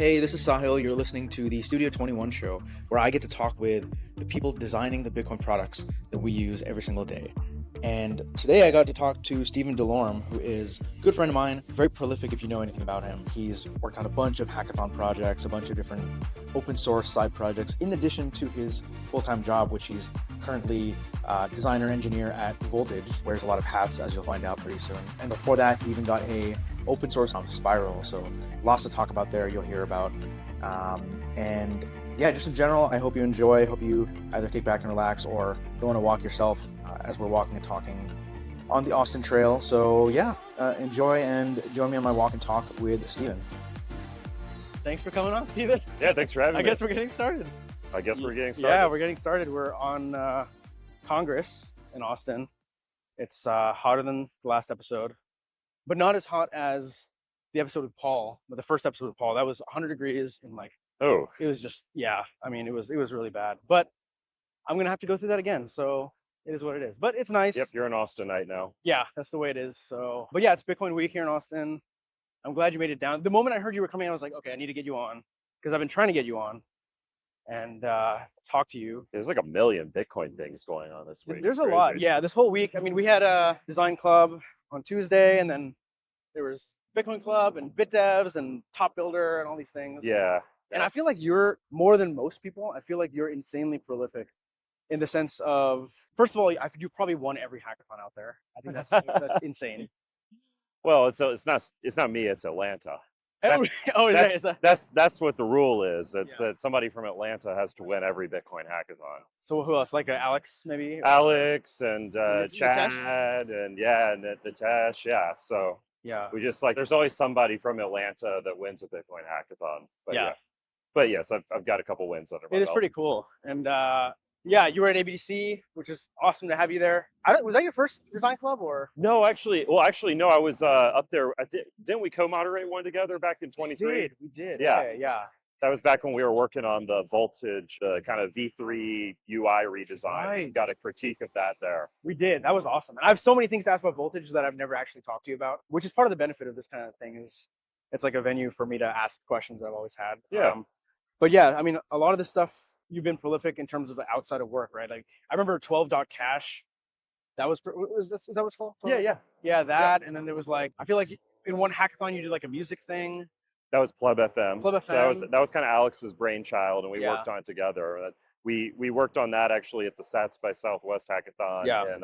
Hey, this is Sahil. You're listening to the Studio 21 Show, where I get to talk with the people designing the Bitcoin products that we use every single day. And today I got to talk to Stephen DeLorme, who is a good friend of mine, very prolific if you know anything about him. He's worked on a bunch of hackathon projects, a bunch of different open source side projects, in addition to his full-time job, which he's currently designer engineer at Voltage, wears a lot of hats, as you'll find out pretty soon. And before that, he even got a open source on Spiral, so lots to talk about there, you'll hear about. And yeah, just in general, I hope you enjoy. I hope you either kick back and relax or go on a walk yourself as we're walking and talking on the Austin Trail. So yeah, enjoy and join me on my walk and talk with Stephen. Thanks for coming on, Stephen. Yeah, thanks for having me. I guess we're getting started. Yeah, we're getting started. We're on Congress in Austin. It's hotter than the last episode, but not as hot as the episode with Paul, the first episode with Paul. That was 100 degrees and it was just, I mean, it was really bad. But I'm going to have to go through that again. So it is what it is. But it's nice. Yep, you're an Austinite now. Yeah, that's the way it is. So, but yeah, it's Bitcoin week here in Austin. I'm glad you made it down. The moment I heard you were coming, I was like, okay, I need to get you on because I've been trying to get you on and talk to you. There's like a million Bitcoin things going on this week. There's a lot. Yeah, this whole week. I mean, we had a design club on Tuesday, and then there was Bitcoin Club and BitDevs and Top Builder and all these things. Yeah. And I feel like you're more than most people. I feel like you're insanely prolific in the sense of, first of all, you probably won every hackathon out there. I think that's insane. Well, it's not me. It's Atlanta. That's what the rule is. It's that somebody from Atlanta has to win every Bitcoin hackathon. So who else? Like Alex, maybe? Alex and Nitesh? Chad and Nitesh. Yeah. So yeah, we just there's always somebody from Atlanta that wins a Bitcoin hackathon. But But yes, I've got a couple wins under my belt. It is pretty cool. And you were at ABDC, which is awesome to have you there. Was that your first design club or? No, actually, no. I was up there. Didn't we co-moderate one together back in 23? We did. Yeah. That was back when we were working on the Voltage kind of V3 UI redesign. Right. We got a critique of that there. We did. That was awesome. And I have so many things to ask about Voltage that I've never actually talked to you about, which is part of the benefit of this kind of thing. Is it's like a venue for me to ask questions that I've always had. Yeah. But yeah, I mean, a lot of this stuff, you've been prolific in terms of the outside of work, right? Like I remember 12.cash. That is that what it's called? 12? Yeah, that. Yeah. And then there was I feel like in one hackathon you did like a music thing. That was Pleb FM. So that was kind of Alex's brainchild, and we worked on it together. We worked on that actually at the Sats by Southwest Hackathon in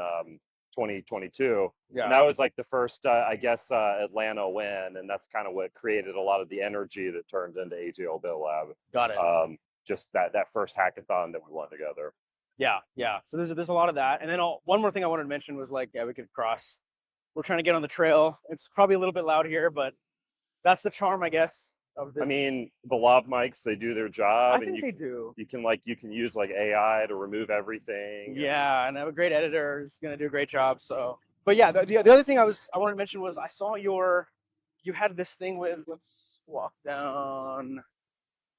2022. Yeah. And that was like the first, Atlanta win, and that's kind of what created a lot of the energy that turned into ATL Bill Lab. Got it. Just that first hackathon that we won together. Yeah. So there's a lot of that, and then one more thing I wanted to mention was we could cross. We're trying to get on the trail. It's probably a little bit loud here, but that's the charm, I guess, of this. I mean, the lav mics, they do their job. I think they do. You can use AI to remove everything. Yeah, and I have a great editor who's going to do a great job. So, but yeah, the other thing I wanted to mention was I saw you had this thing with, let's walk down.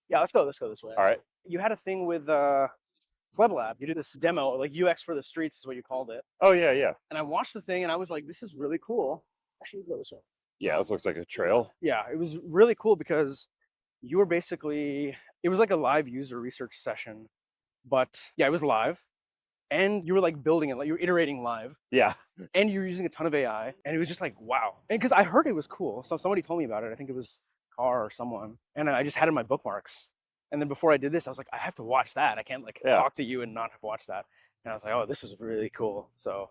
Yeah, let's go this way. All right. You had a thing with Pleb Lab. You did this demo, like UX for the streets is what you called it. Oh, yeah. And I watched the thing and I was like, this is really cool. Actually, go this way. Yeah, this looks like a trail. Yeah, it was really cool because you were it was like a live user research session, but yeah, it was live. And you were building it, you were iterating live. Yeah. And you were using a ton of AI. And it was just wow. And because I heard it was cool. So somebody told me about it. I think it was Carr or someone. And I just had it in my bookmarks. And then before I did this, I was like, I have to watch that. I can't talk to you and not have watched that. And I was like, oh, this is really cool. So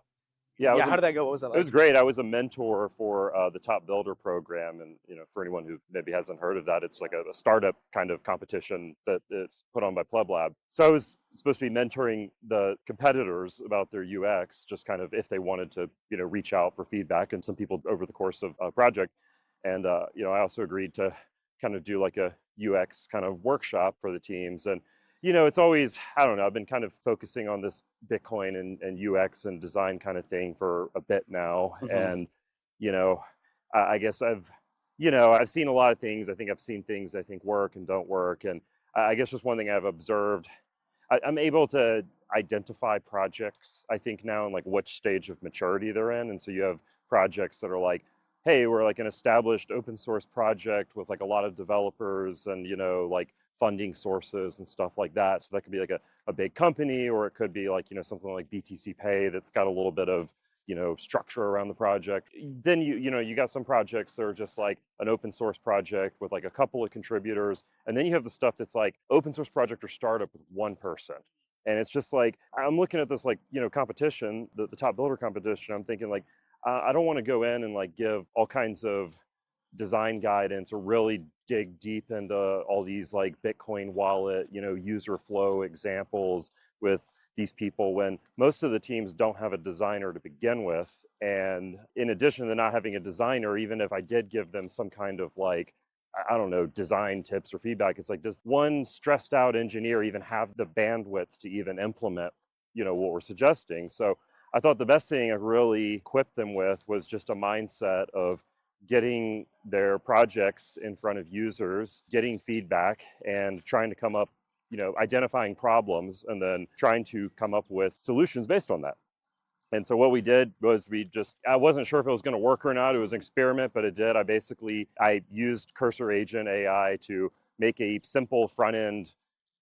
yeah, how did that go? What was that like? It was great. I was a mentor for the Top Builder program, and for anyone who maybe hasn't heard of that, it's like a startup kind of competition that it's put on by Pleb Lab. So I was supposed to be mentoring the competitors about their UX, just kind of if they wanted to reach out for feedback, and some people over the course of a project. And I also agreed to kind of do a UX kind of workshop for the teams. And it's always, I don't know, I've been kind of focusing on this Bitcoin and UX and design kind of thing for a bit now. Mm-hmm. And, I guess I've seen a lot of things. I think I've seen things I think work and don't work. And I guess just one thing I've observed, I'm able to identify projects, I think now, and which stage of maturity they're in. And so you have projects that are hey, we're like an established open source project with like a lot of developers and, like funding sources and stuff like that. So that could be like a big company, or it could be like, something like BTC Pay that's got a little bit of, structure around the project. Then you got some projects that are just like an open source project with like a couple of contributors. And then you have the stuff that's like open source project or startup with one person. And it's just like, I'm looking at this like, competition, the top builder competition. I'm thinking like, I don't want to go in and like give all kinds of design guidance or really dig deep into all these like Bitcoin wallet, user flow examples with these people when most of the teams don't have a designer to begin with. And in addition to not having a designer, even if I did give them some kind of like, I don't know, design tips or feedback, it's like, does one stressed out engineer even have the bandwidth to even implement, what we're suggesting? So I thought the best thing I really equipped them with was just a mindset of getting their projects in front of users, getting feedback, and trying to come up, identifying problems and then trying to come up with solutions based on that. And so what we did was I wasn't sure if it was going to work or not. It was an experiment, but it did. I used Cursor Agent AI to make a simple front end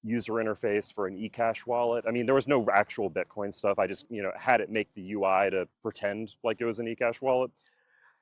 user interface for an eCash wallet. I mean, there was no actual Bitcoin stuff. I just, had it make the UI to pretend like it was an eCash wallet.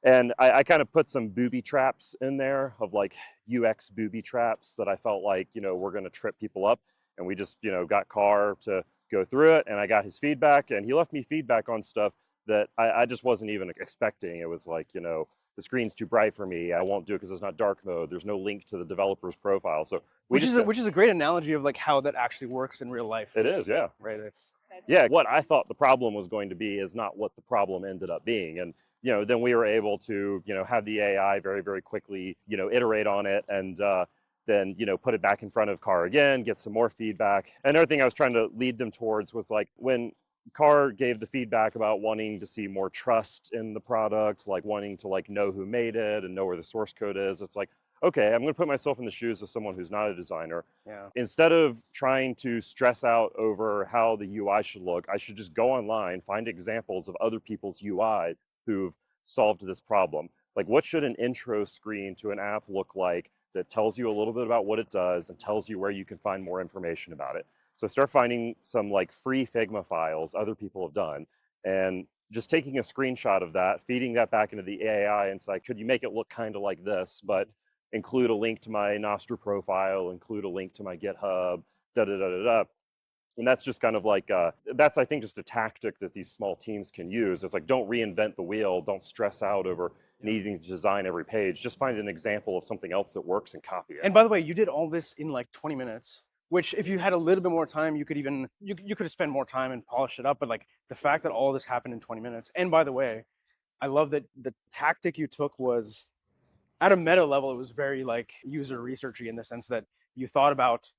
And I kind of put some booby traps in there of like UX booby traps that I felt like, were going to trip people up. And we just, got Carr to go through it, and I got his feedback, and he left me feedback on stuff that I just wasn't even expecting. It was like, the screen's too bright for me. I won't do it because it's not dark mode. There's no link to the developer's profile. So which is a great analogy of like how that actually works in real life. It is, yeah. Right. What I thought the problem was going to be is not what the problem ended up being. And, then we were able to, have the AI very, very quickly, iterate on it and then, put it back in front of Carr again, get some more feedback. And everything I was trying to lead them towards was like when Carr gave the feedback about wanting to see more trust in the product, like wanting to like know who made it and know where the source code is. It's like, okay, I'm going to put myself in the shoes of someone who's not a designer. Yeah. Instead of trying to stress out over how the UI should look, I should just go online, find examples of other people's UI who've solved this problem. Like, what should an intro screen to an app look like that tells you a little bit about what it does and tells you where you can find more information about it? So start finding some like free Figma files other people have done and just taking a screenshot of that, feeding that back into the AI and say, could you make it look kind of like this, but include a link to my Nostr profile, include a link to my GitHub, da-da-da-da-da. And that's just kind of like, that's, I think, just a tactic that these small teams can use. It's like, don't reinvent the wheel. Don't stress out over needing to design every page. Just find an example of something else that works and copy it. And by the way, you did all this in like 20 minutes, which if you had a little bit more time, you could have spent more time and polished it up. But like the fact that all this happened in 20 minutes. And by the way, I love that the tactic you took was at a meta level, it was very like user researchy in the sense that you thought about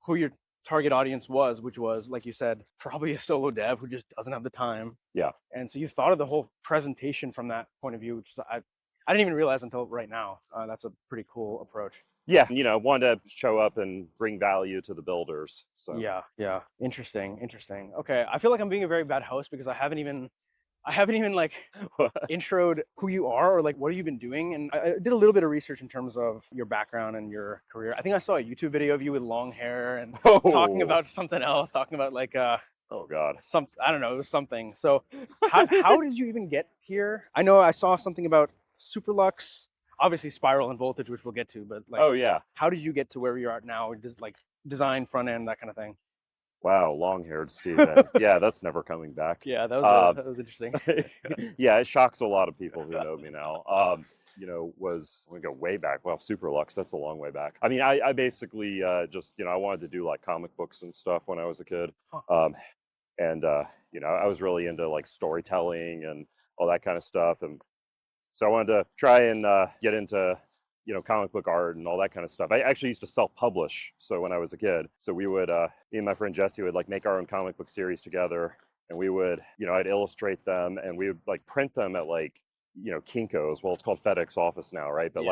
who your target audience was, which was, like you said, probably a solo dev who just doesn't have the time. Yeah. And so you thought of the whole presentation from that point of view, which is, I didn't even realize until right now. That's a pretty cool approach. Yeah, wanted to show up and bring value to the builders. So yeah, interesting. Okay, I feel like I'm being a very bad host because I haven't even like introed who you are or like what have you been doing. And I did a little bit of research in terms of your background and your career. I think I saw a YouTube video of you with long hair and talking about something else, talking about like oh God, I don't know, it was something. So how did you even get here? I know I saw something about Superlux, obviously Spiral and Voltage, which we'll get to, but like, oh yeah, how did you get to where you're at now? Just like design, front end, that kind of thing. Wow, long-haired Stephen. Yeah, that's never coming back. Yeah, that was interesting. Yeah, it shocks a lot of people who know me now. We go way back. Well, Superlux, that's a long way back. I mean, I basically just, I wanted to do like comic books and stuff when I was a kid. I was really into like storytelling and all that kind of stuff. And so I wanted to try and get into comic book art and all that kind of stuff. I actually used to self-publish. So when I was a kid, so we would, me and my friend Jesse would like make our own comic book series together, and we would, I'd illustrate them and we would like print them at like, Kinko's. Well, it's called FedEx Office now, right? But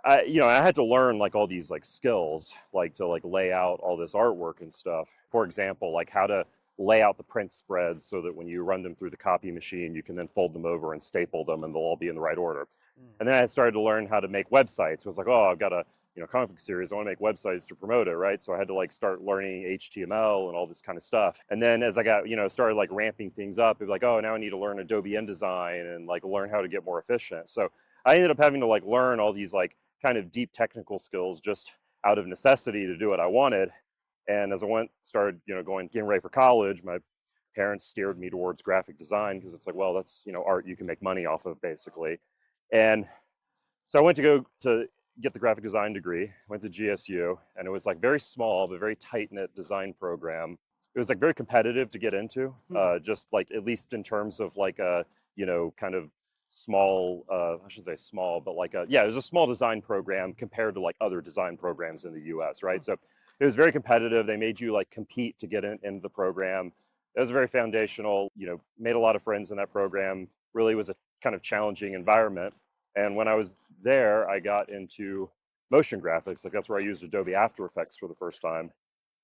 I had to learn like all these like skills, like to like lay out all this artwork and stuff. For example, like how to lay out the print spreads so that when you run them through the copy machine, you can then fold them over and staple them and they'll all be in the right order. And then I started to learn how to make websites. It was like, oh, I've got a comic book series. I want to make websites to promote it, right? So I had to like start learning HTML and all this kind of stuff. And then as I got, started like ramping things up, it was like, oh, now I need to learn Adobe InDesign and like learn how to get more efficient. So I ended up having to like learn all these like kind of deep technical skills just out of necessity to do what I wanted. And as I started, getting ready for college, my parents steered me towards graphic design because it's like, well, that's, art you can make money off of basically. And so I went to go to get the graphic design degree, went to GSU, and it was like very small, but very tight-knit design program. It was like very competitive to get into, just like at least in terms of like a, kind of small, I shouldn't say small, but like it was a small design program compared to like other design programs in the US, right? So it was very competitive. They made you like compete to get into the program. It was very foundational, made a lot of friends in that program, really was a kind of challenging environment. And when I was there, I got into motion graphics. Like that's where I used Adobe After Effects for the first time.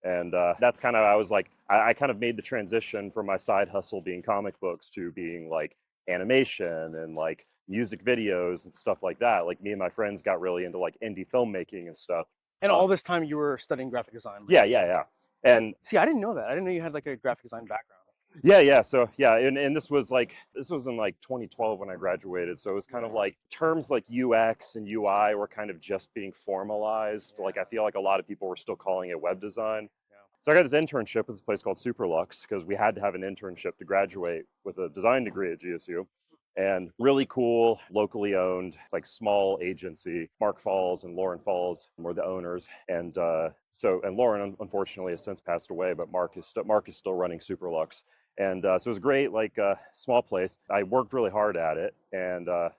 And that's kind of, I was like, I kind of made the transition from my side hustle being comic books to being like animation and like music videos and stuff like that. Like me and my friends got really into like indie filmmaking and stuff. And all this time you were studying graphic design? Yeah. And see, I didn't know that. I didn't know you had like a graphic design background. Yeah. So and this was in like 2012 when I graduated. So it was kind of like terms like UX and UI were kind of just being formalized. Yeah. Like I feel like a lot of people were still calling it web design. Yeah. So I got this internship at this place called Superlux because we had to have an internship to graduate with a design degree at GSU. And really cool, locally owned, like small agency. Mark Falls and Lauren Falls were the owners, and Lauren unfortunately has since passed away, but Mark is still running Superlux, and so it was great, like small place. I worked really hard at it, and I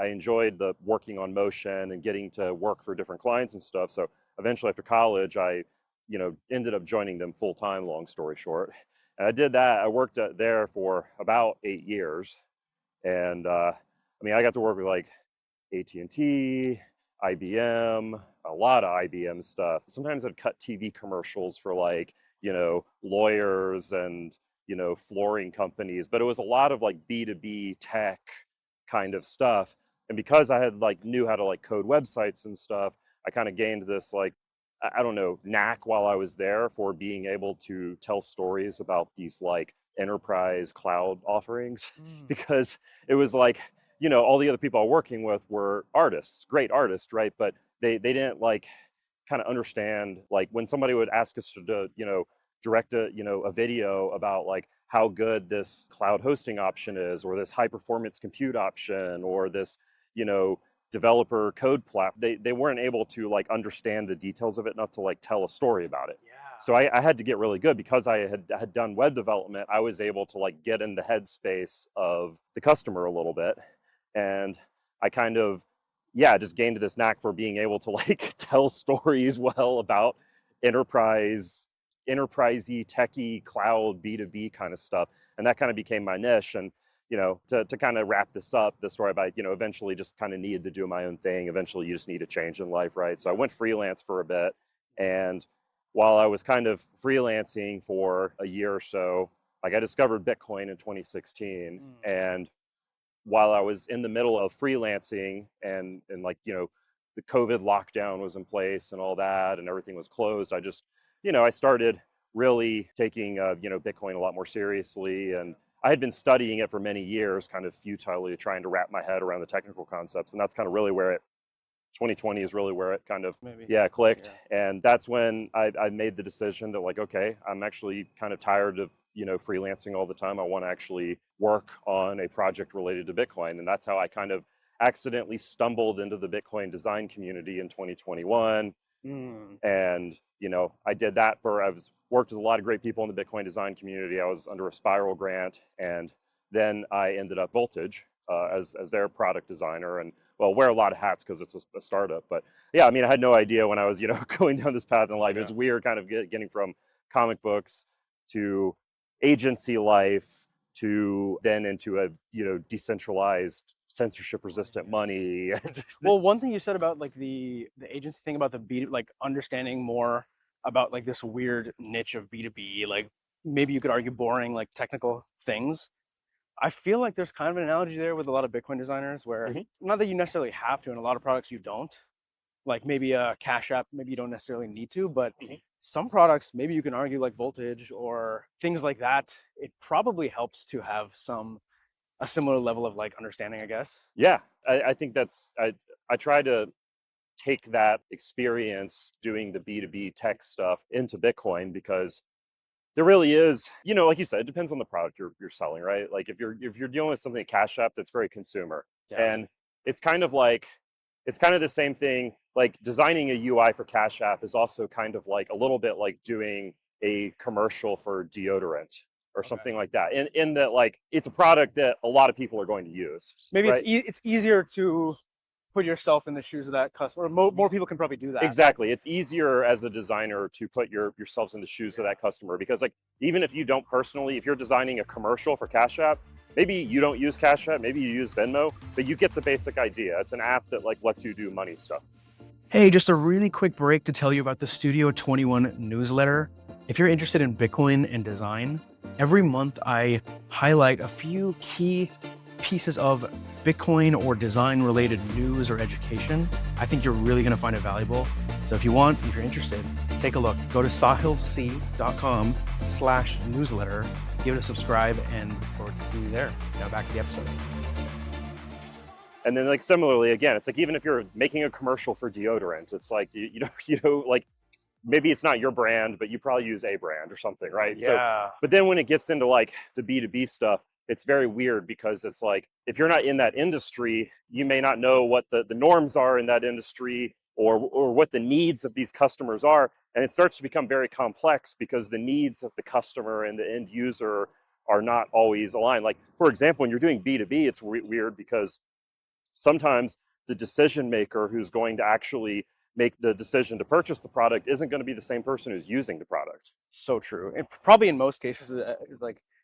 enjoyed the working on motion and getting to work for different clients and stuff. So eventually, after college, I ended up joining them full time. Long story short, and I did that. I worked there for about 8 years. And I got to work with like AT&T, IBM, a lot of IBM stuff. Sometimes I'd cut TV commercials for like, lawyers and, flooring companies, but it was a lot of like B2B tech kind of stuff. And because I had like knew how to like code websites and stuff, I kind of gained this like, I don't know, knack while I was there for being able to tell stories about these like enterprise cloud offerings because it was like, all the other people I was working with were artists, great artists, right? But they didn't like kind of understand, like when somebody would ask us to direct a video about like how good this cloud hosting option is, or this high performance compute option, or this, developer code platform, they weren't able to like understand the details of it enough to like tell a story about it. Yeah. So I had to get really good because I had done web development. I was able to like get in the headspace of the customer a little bit, and I kind of just gained this knack for being able to like tell stories well about enterprisey, techie, cloud, B2B kind of stuff, and that kind of became my niche. And to kind of wrap this up, the story about, eventually just kind of needed to do my own thing. Eventually you just need a change in life, right? So I went freelance for a bit. And while I was kind of freelancing for a year or so, like I discovered Bitcoin in 2016. And while I was in the middle of freelancing and like, the COVID lockdown was in place and all that, and everything was closed, I just, I started really taking, Bitcoin a lot more seriously. And I had been studying it for many years, kind of futilely trying to wrap my head around the technical concepts. And that's kind of really where 2020 is really where it kind of, clicked. Yeah. And that's when I made the decision that like, okay, I'm actually kind of tired of, freelancing all the time. I want to actually work on a project related to Bitcoin. And that's how I kind of accidentally stumbled into the Bitcoin design community in 2021. And, I did that worked with a lot of great people in the Bitcoin design community. I was under a Spiral grant, and then I ended up Voltage as their product designer, and wear a lot of hats because it's a startup. But yeah, I had no idea when I was, going down this path in life. It's weird kind of getting from comic books to agency life to then into a, decentralized, censorship resistant money. Well, one thing you said about like the agency thing about like understanding more about like this weird niche of B2B, like maybe you could argue boring, like technical things. I feel like there's kind of an analogy there with a lot of Bitcoin designers where Mhm. not that you necessarily have to, and a lot of products you don't. Like maybe a Cash App, maybe you don't necessarily need to, but Mhm. some products, maybe you can argue like voltage or things like that. It probably helps to have a similar level of like understanding, I guess. Yeah, I think I try to take that experience doing the B2B tech stuff into Bitcoin because there really is, like you said, it depends on the product you're selling, right? Like if you're dealing with something at Cash App that's very consumer, Yeah. and it's kind of like it's kind of the same thing. Like designing a UI for Cash App is also kind of like a little bit like doing a commercial for deodorant or Okay. something like that. In that like it's a product that a lot of people are going to use. Maybe right? it's easier to put yourself in the shoes of that customer. More people can probably do that. Exactly. It's easier as a designer to put yourselves in the shoes of that customer because like even if you don't personally, if you're designing a commercial for Cash App, maybe you don't use Cash App, maybe you use Venmo, but you get the basic idea. It's an app that like lets you do money stuff. Hey, just a really quick break to tell you about the Studio 21 newsletter. If you're interested in Bitcoin and design, every month I highlight a few key pieces of Bitcoin or design related news or education. I think you're really going to find it valuable. So if you're interested, take a look. Go to sahilc.com/newsletter, give it a subscribe, and look forward to seeing you there. Now back to the episode. And then like similarly, again, it's like even if you're making a commercial for deodorant, it's like like maybe it's not your brand, but you probably use a brand or something, right? Yeah. So, but then when it gets into like the B2B stuff, it's very weird because it's like if you're not in that industry, you may not know what the norms are in that industry or what the needs of these customers are. And it starts to become very complex because the needs of the customer and the end user are not always aligned. Like, for example, when you're doing B2B, it's weird because sometimes the decision maker who's going to actually make the decision to purchase the product isn't going to be the same person who's using the product. So true. And probably in most cases,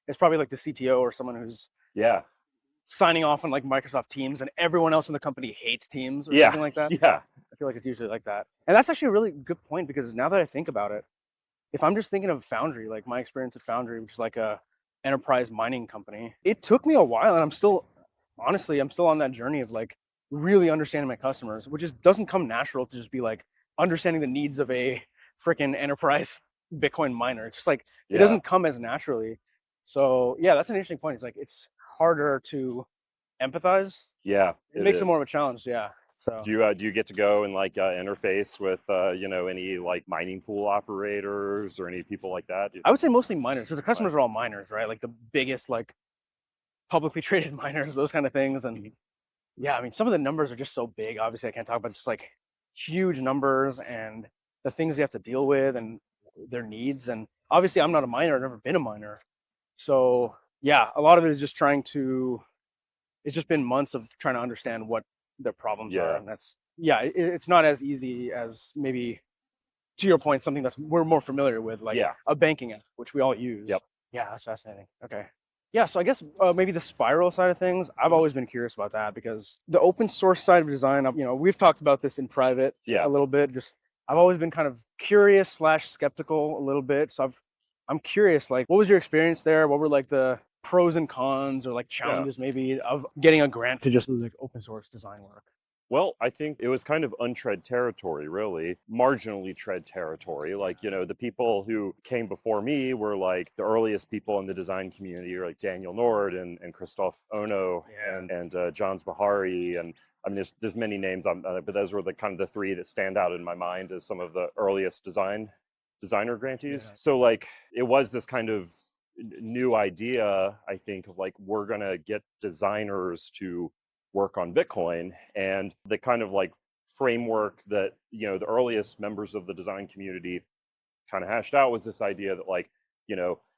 it's probably like the CTO or someone who's Yeah. signing off on like Microsoft Teams, and everyone else in the company hates Teams or Yeah. something like that. Yeah. I feel like it's usually like that. And that's actually a really good point because now that I think about it, if I'm just thinking of Foundry, like my experience at Foundry, which is like a enterprise mining company, it took me a while, and I'm still on that journey of like really understanding my customers, which just doesn't come natural to just be like understanding the needs of a freaking enterprise Bitcoin miner. It's just like it doesn't come as naturally. So yeah, that's an interesting point. It's like it's harder to empathize. Yeah. It makes is. it more of a challenge. Yeah. So Do you get to go and like interface with any like mining pool operators or any people like that? I would say mostly miners because the customers are all miners, right? Like the biggest like publicly traded miners, those kind of things. And yeah, I mean, some of the numbers are just so big. Obviously, I can't talk about just like huge numbers and the things they have to deal with and their needs. And obviously, I'm not a miner. I've never been a miner. So yeah, a lot of it is just it's just been months of trying to understand what their problems are. And it's not as easy as maybe, to your point, something we're more familiar with, like a banking app, which we all use. Yep. Yeah, that's fascinating. Okay. Yeah, so I guess maybe the spiral side of things, I've always been curious about that because the open source side of design, we've talked about this in private a little bit. Just I've always been kind of curious / skeptical a little bit. So I'm curious, like, what was your experience there? What were like the pros and cons or like challenges maybe of getting a grant to just do like open source design work? Well, I think it was kind of untread territory, really, marginally tread territory. Like, the people who came before me were like the earliest people in the design community, or like Daniel Nord and Christophe Ono and Johns Bahari. And I mean, there's many names, but those were the kind of the three that stand out in my mind as some of the earliest designer grantees. Yeah. So like, it was this kind of new idea, I think, of like, we're going to get designers to work on Bitcoin, and the kind of like framework that the earliest members of the design community kind of hashed out was this idea that like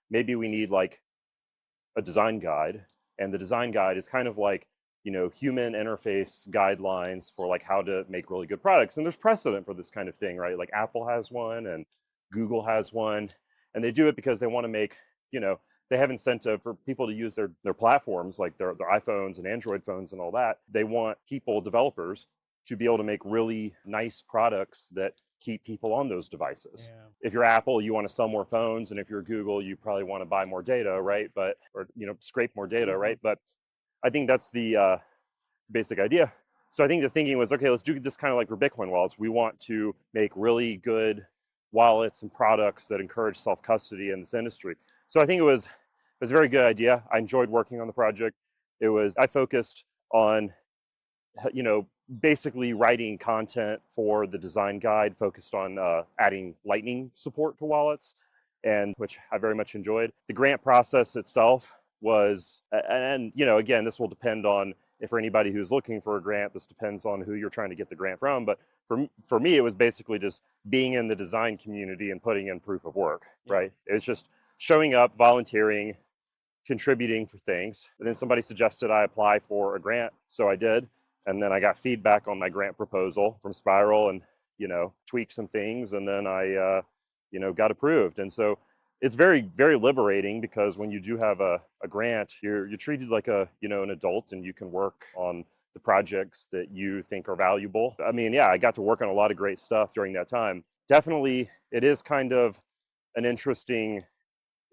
maybe we need like a design guide, and the design guide is kind of like human interface guidelines for like how to make really good products. And there's precedent for this kind of thing, right? Like Apple has one and Google has one, and they do it because they want to make they have incentive for people to use their platforms, like their iPhones and Android phones and all that. They want developers, to be able to make really nice products that keep people on those devices. Yeah. If you're Apple, you want to sell more phones, and if you're Google, you probably want to buy more data, right? But or scrape more data, right? But I think that's the basic idea. So I think the thinking was, okay, let's do this kind of like for Bitcoin wallets. We want to make really good wallets and products that encourage self-custody in this industry. So I think it was a very good idea. I enjoyed working on the project. I focused on, basically writing content for the design guide, focused on adding Lightning support to wallets, and which I very much enjoyed. The grant process itself was, and again, this will depend on, if for anybody who's looking for a grant, this depends on who you're trying to get the grant from. But for me, it was basically just being in the design community and putting in proof of work, right? It's just showing up, volunteering, contributing for things. And then somebody suggested I apply for a grant, so I did. And then I got feedback on my grant proposal from Spiral, and tweaked some things, and then I got approved. And so it's very, very liberating, because when you do have a grant, you're treated like an adult, and you can work on the projects that you think are valuable. I mean, yeah, I got to work on a lot of great stuff during that time. Definitely, it is kind of an interesting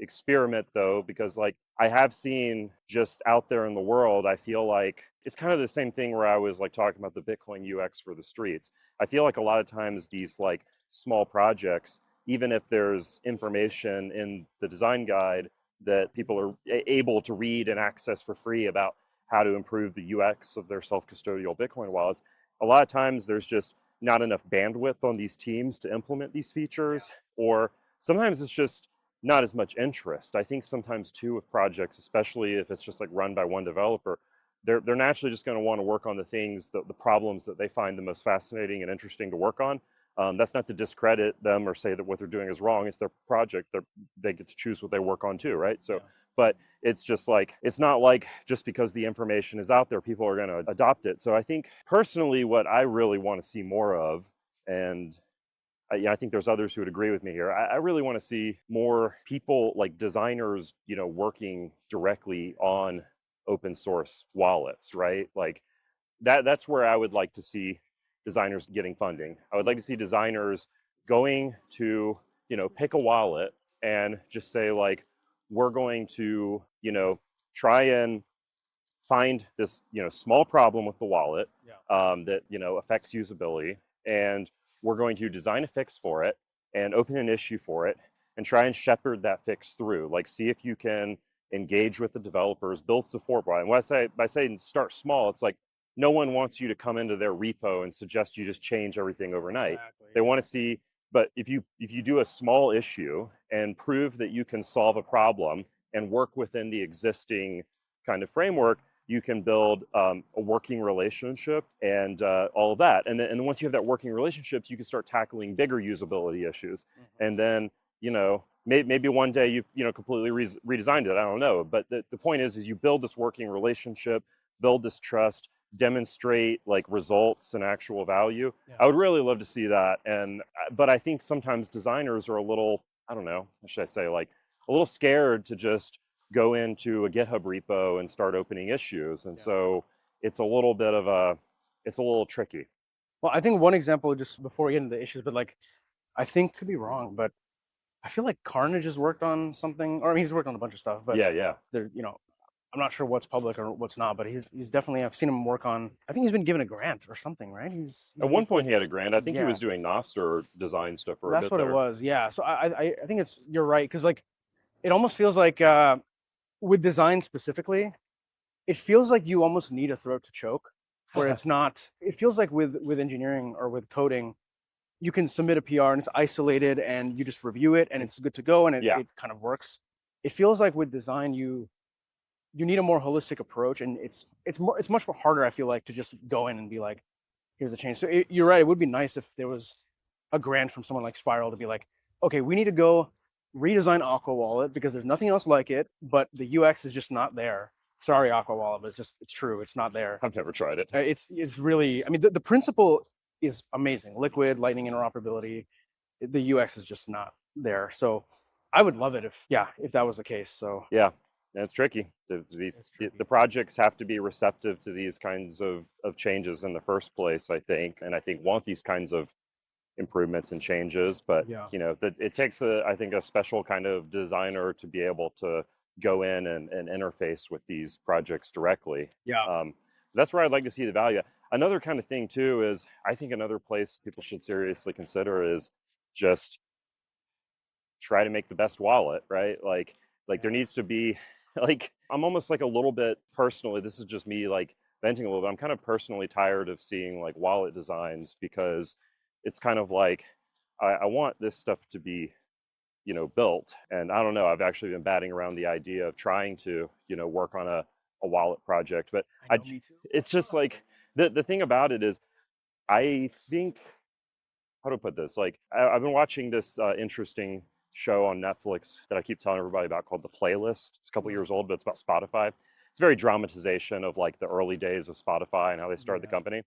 experiment, though, because like I have seen just out there in the world, I feel like it's kind of the same thing where I was like talking about the Bitcoin UX for the streets. I feel like a lot of times these like small projects, even if there's information in the design guide that people are able to read and access for free about how to improve the UX of their self-custodial Bitcoin wallets, a lot of times there's just not enough bandwidth on these teams to implement these features, or sometimes it's just not as much interest. I think sometimes too with projects, especially if it's just like run by one developer, they're naturally just going to want to work on the things, the problems that they find the most fascinating and interesting to work on. That's not to discredit them or say that what they're doing is wrong. It's their project. They get to choose what they work on too, right? So, but it's just like, it's not like just because the information is out there, people are going to adopt it. So I think personally, what I really want to see more of, and I think there's others who would agree with me here, I really want to see more people, like designers, working directly on open source wallets, right? Like that's where I would like to see designers getting funding. I would like to see designers going to, pick a wallet and just say like, we're going to, try and find this, small problem with the wallet that, affects usability, and we're going to design a fix for it and open an issue for it and try and shepherd that fix through. Like, see if you can engage with the developers, build support. And what I say by saying start small, it's like no one wants you to come into their repo and suggest you just change everything overnight. Exactly. They want to see, but if you do a small issue and prove that you can solve a problem and work within the existing kind of framework, you can build a working relationship and all of that. And then once you have that working relationship, you can start tackling bigger usability issues. And then, maybe one day you've, completely redesigned it. I don't know. But the point is you build this working relationship, build this trust, demonstrate like results and actual value. I would really love to see that. But I think sometimes designers are a little, I don't know, what should I say, like a little scared to just go into a GitHub repo and start opening issues. And so it's a little tricky. Well, I think one example, just before we get into the issues, but like, I think could be wrong, but I feel like Carnage has worked on something, or I mean, he's worked on a bunch of stuff, but there, I'm not sure what's public or what's not, but he's definitely, I've seen him work on, I think he's been given a grant or something, right? At one point he had a grant. I think he was doing Nostr design stuff for a bit. That's what there. it was. Yeah. So I think you're right. Cause like, it almost feels like, with design specifically, it feels like you almost need a throat to choke, where it's not, it feels like with engineering or with coding, you can submit a PR and it's isolated and you just review it and it's good to go and it kind of works. It feels like with design, you need a more holistic approach, and it's much more harder, I feel like, to just go in and be like, here's the change. So you're right, it would be nice if there was a grant from someone like Spiral to be like, okay, we need to go redesign Aqua Wallet because there's nothing else like it, but the UX is just not there. Sorry, Aqua Wallet, but it's true, it's not there. I've never tried it. It's really, I mean, the principle is amazing. Liquid, Lightning interoperability, the UX is just not there. So I would love it if that was the case. So yeah, it's tricky. The projects have to be receptive to these kinds of changes in the first place, I think, and I think want these kinds of improvements and changes. But Yeah. that it takes I think a special kind of designer to be able to go in and interface with these projects directly. Yeah. That's where I'd like to see the value. Another kind of thing too is I think another place people should seriously consider is just try to make the best wallet, right? Like there needs to be like I'm almost like a little bit personally, this is just me like venting a little bit. I'm kind of personally tired of seeing like wallet designs because it's kind of like I want this stuff to be built. And I don't know, I've actually been batting around the idea of trying to work on a wallet project, but I know, me too. it's just like the thing about it is I think, how to put this, like I've been watching this interesting show on Netflix that I keep telling everybody about called The Playlist. It's a couple years old, but it's about Spotify. It's a very dramatization of like the early days of Spotify and how they started the company.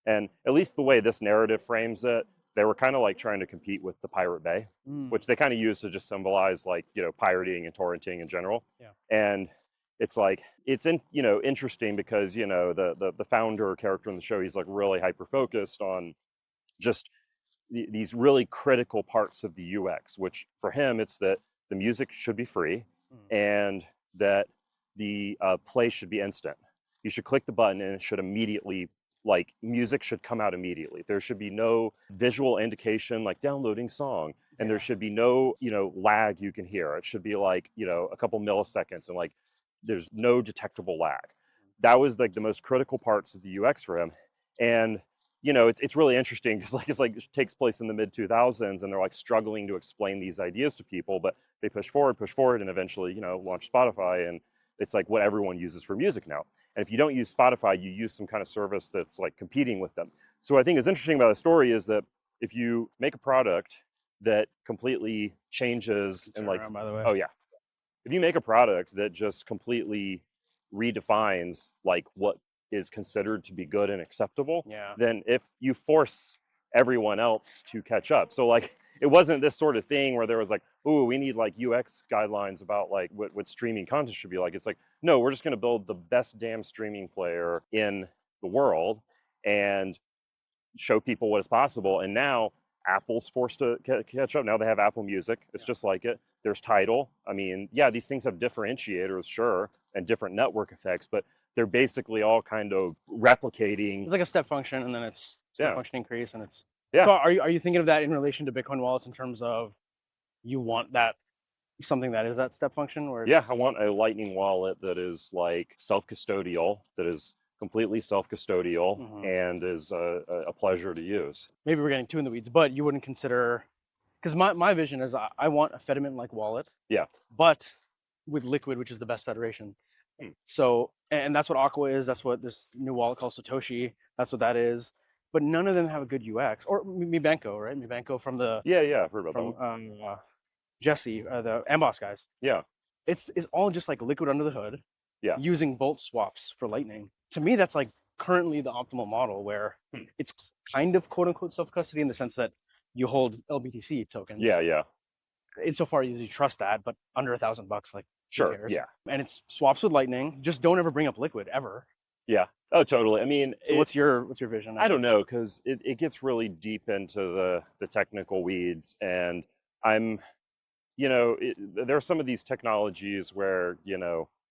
And at least the way this narrative frames it, they were kind of like trying to compete with the Pirate Bay, which they kind of use to just symbolize like, pirating and torrenting in general. Yeah. And it's like, it's interesting because, the founder character in the show, he's like really hyper focused on just these really critical parts of the UX, which for him, it's that the music should be free and that the play should be instant. You should click the button and it should immediately, like music should come out immediately. There should be no visual indication like downloading song, and there should be no, lag you can hear. It should be like, a couple milliseconds and like there's no detectable lag. That was like the most critical parts of the UX for him. And it's really interesting because like it takes place in the mid 2000s and they're like struggling to explain these ideas to people, but they push forward and eventually, launch Spotify, and it's like what everyone uses for music now. And if you don't use Spotify, you use some kind of service that's like competing with them. So what I think is interesting about the story is that if you make a product that completely changes and like, By the way. oh yeah, if you make a product that just completely redefines like what is considered to be good and acceptable, then if you force everyone else to catch up. So like it wasn't this sort of thing where there was like, oh, we need like UX guidelines about like what streaming content should be like. It's like, no, we're just going to build the best damn streaming player in the world and show people what is possible. And now Apple's forced to catch up. Now they have Apple Music. It's just like it. There's Tidal. I mean, yeah, these things have differentiators, sure, and different network effects, but they're basically all kind of replicating. It's like a step function, and then it's step function increase, and it's. Yeah. So are you thinking of that in relation to Bitcoin wallets in terms of you want that something that is that step function? Or yeah, I want a Lightning wallet that is like self-custodial, that is completely self-custodial and is a pleasure to use. Maybe we're getting too in the weeds, but you wouldn't consider, because my vision is I want a Fedimint-like wallet. Yeah. But with Liquid, which is the best federation. So, and that's what Aqua is. That's what this new wallet called Satoshi. That's what that is. But none of them have a good UX. Or Mi Banco, right? Mi Banco from the I've heard about from Jesse, the Amboss guys. Yeah. It's all just like Liquid under the hood. Yeah. Using bolt swaps for Lightning. To me, that's like currently the optimal model where it's kind of quote unquote self custody in the sense that you hold LBTC tokens. Yeah. Insofar as you trust that, but under $1,000, like sure, yeah. And it's swaps with Lightning. Just don't ever bring up Liquid ever. Yeah. Oh, totally. I mean, so what's your vision? I don't know, because it gets really deep into the technical weeds, and I'm, there are some of these technologies where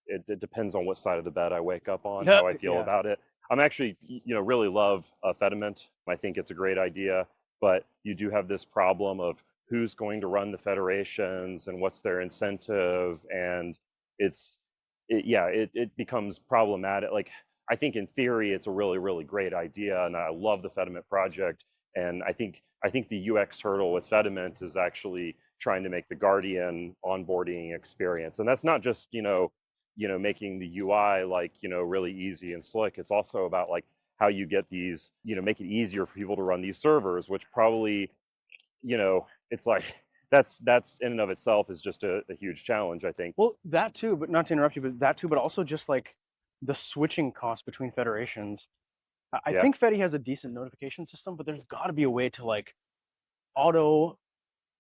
it depends on what side of the bed I wake up on, how I feel about it. I'm actually, really love Fedimint. I think it's a great idea, but you do have this problem of who's going to run the federations and what's their incentive, and it becomes problematic. Like, I think in theory it's a really, really great idea, and I love the Fedimint project. And I think the UX hurdle with Fedimint is actually trying to make the Guardian onboarding experience, and that's not just making the UI like really easy and slick. It's also about like how you get these make it easier for people to run these servers, which probably it's like that's in and of itself is just a huge challenge, I think. Well, that too, but not to interrupt you, but that too, but also just like the switching costs between federations. I think Fedi has a decent notification system, but there's got to be a way to like auto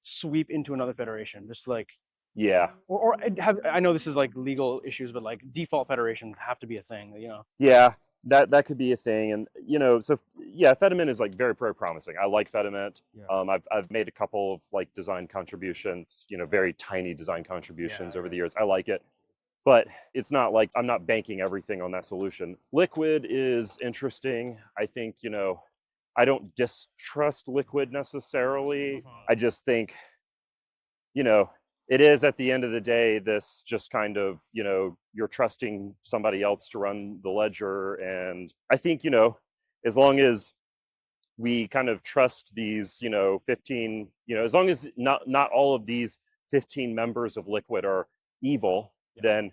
sweep into another federation, just like or have, I know this is like legal issues, but like default federations have to be a thing, Yeah, that could be a thing. And so yeah, Fediment is like very, very promising. I like Fediment. Yeah. I've made a couple of like design contributions, very tiny design contributions over the years. I like it, but it's not like I'm not banking everything on that solution. Liquid is interesting. I think I don't distrust Liquid necessarily. I just think it is at the end of the day, this just kind of, you're trusting somebody else to run the ledger. And I think, as long as we kind of trust these, 15, as long as not all of these 15 members of Liquid are evil, then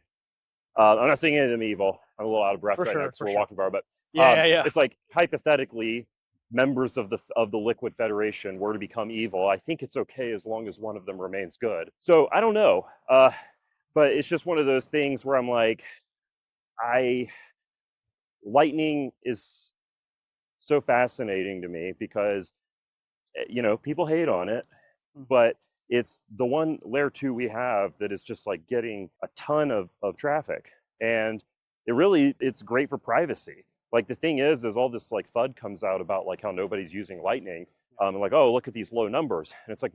I'm not saying any of them evil. I'm a little out of breath right now because we're walking bar, but it's like hypothetically, members of the Liquid Federation were to become evil, I think it's okay as long as one of them remains good. So I don't know, but it's just one of those things where I'm like, Lightning is so fascinating to me because people hate on it, but it's the one layer 2 we have that is just like getting a ton of traffic, and it's great for privacy. Like the thing is all this like FUD comes out about like how nobody's using Lightning, and like, oh, look at these low numbers, and it's like,